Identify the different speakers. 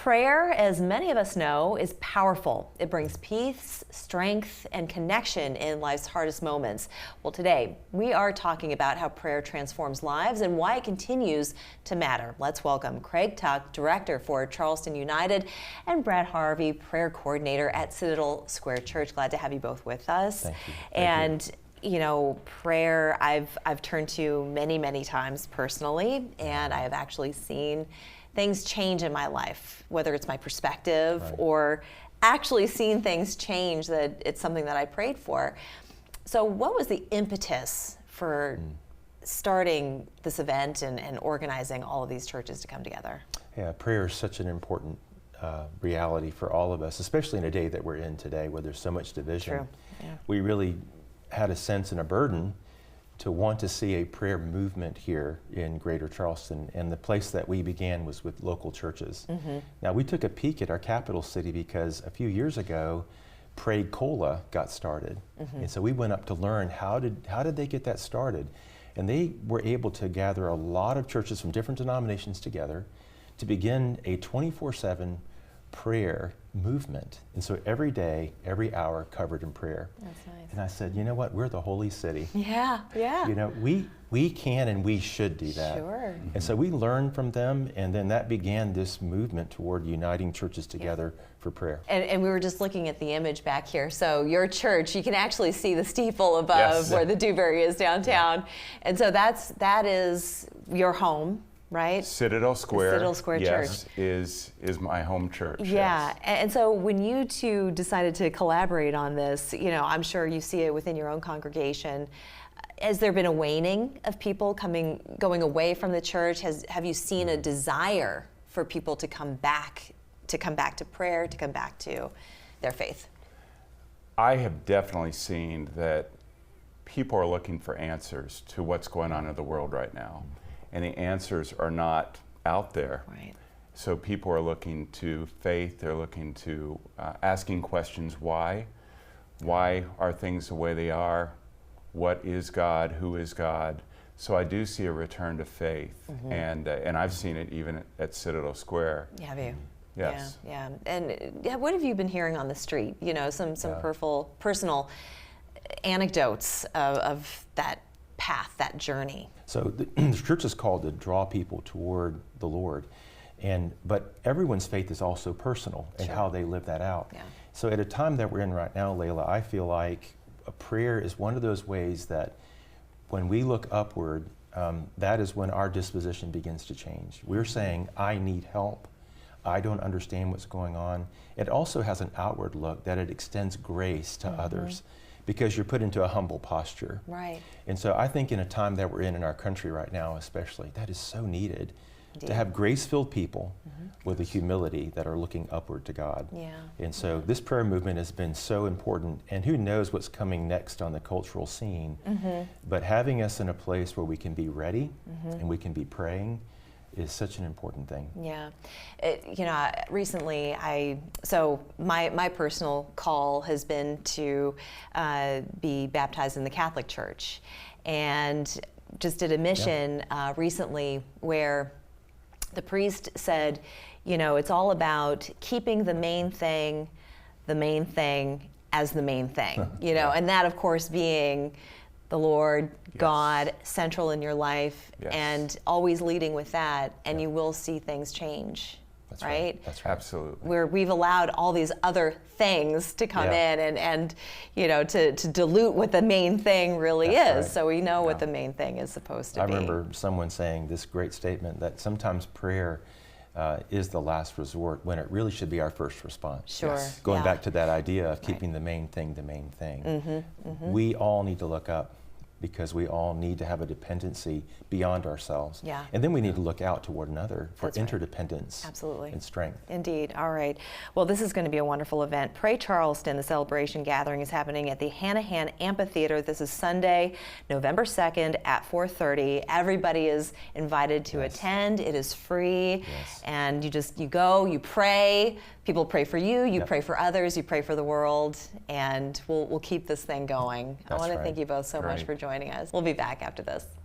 Speaker 1: Prayer, as many of us know, is powerful. It brings peace, strength, and connection in life's hardest moments. Well, today, we are talking about how prayer transforms lives and why it continues to matter. Let's welcome Craig Tuck, Director for Charleston United, and Brad Harvey, Prayer Coordinator at Citadel Square Church. Glad to have you both with us.
Speaker 2: Thank you.
Speaker 1: And you know, prayer I've turned to many times personally, and I have actually seen things change in my life, whether it's my perspective or actually seeing things change, that it's something that I prayed for. So what was the impetus for starting this event and organizing all of these churches to come together?
Speaker 2: Yeah, prayer is such an important reality for all of us, especially in a day that we're in today where there's so much division.
Speaker 1: True. Yeah.
Speaker 2: We really had a sense and a burden to want to see a prayer movement here in Greater Charleston, and the place that we began was with local churches. Now, we took a peek at our capital city because a few years ago, Pray Cola got started, and so we went up to learn how did they get that started, and they were able to gather a lot of churches from different denominations together to begin a 24/7 prayer movement. And so every day, every hour covered in prayer.
Speaker 1: That's nice.
Speaker 2: And I said, you know what, we're the holy city.
Speaker 1: Yeah.
Speaker 2: You know, we can and we should do that.
Speaker 1: Sure.
Speaker 2: And so we learned from them, and then that began this movement toward uniting churches together for prayer.
Speaker 1: And we were just looking at the image back here. So your church, you can actually see the steeple above where the Dewberry is downtown. And so that is your home, right?
Speaker 3: Citadel Square.
Speaker 1: Citadel Square
Speaker 3: yes,
Speaker 1: Church
Speaker 3: is my home church.
Speaker 1: Yeah,
Speaker 3: Yes.
Speaker 1: and so when you two decided to collaborate on this, you know, I'm sure you see it within your own congregation. Has there been a waning of people going away from the church? Have you seen a desire for people to come back to prayer, to come back to their faith?
Speaker 3: I have definitely seen that people are looking for answers to what's going on in the world right now. And the answers are not out there.
Speaker 1: Right.
Speaker 3: So people are looking to faith, they're looking to asking questions, why? Why are things the way they are? What is God? Who is God? So I do see a return to faith, and I've seen it even at Citadel Square.
Speaker 1: Have you?
Speaker 3: Yes.
Speaker 1: Yeah. And what have you been hearing on the street? You know, some personal anecdotes of that path, that journey.
Speaker 2: So the church is called to draw people toward the Lord, but everyone's faith is also personal in how they live that out.
Speaker 1: Yeah.
Speaker 2: So at a time that we're in right now, Layla, I feel like a prayer is one of those ways that when we look upward, that is when our disposition begins to change. We're saying, I need help. I don't understand what's going on. It also has an outward look that it extends grace to others, because you're put into a humble posture.
Speaker 1: Right.
Speaker 2: And so I think in a time that we're in our country right now especially, that is so needed. Indeed. To have grace-filled people with a humility that are looking upward to God. Yeah. And so this prayer movement has been so important, and who knows what's coming next on the cultural scene, but having us in a place where we can be ready and we can be praying is such an important thing.
Speaker 1: Yeah. You know, recently my personal call has been to be baptized in the Catholic Church, and just did a mission recently where the priest said, you know, it's all about keeping the main thing as the main thing, you know, and that of course being the Lord, God, central in your life, and always leading with that, and you will see things change.
Speaker 2: That's
Speaker 1: right?
Speaker 2: That's right.
Speaker 3: Absolutely.
Speaker 1: Where we've allowed all these other things to come in and you know, to dilute what the main thing really is. Right. So we know what the main thing is supposed to be.
Speaker 2: I remember someone saying this great statement that sometimes prayer is the last resort when it really should be our first response.
Speaker 1: Sure.
Speaker 2: Yes. Going back to that idea of keeping the main thing the main thing. We all need to look up, because we all need to have a dependency beyond ourselves. Yeah. And then we need to look out to one another for interdependence.
Speaker 1: Absolutely.
Speaker 2: And strength.
Speaker 1: Indeed. All right. Well, this is going to be a wonderful event. Pray Charleston, the celebration gathering, is happening at the Hanahan Amphitheater. This is Sunday, November 2nd at 4:30. Everybody is invited to attend. It is free. And you go, you pray. People pray for you, you pray for others, you pray for the world, and we'll keep this thing going. I want to thank you both so much for joining us. We'll be back after this.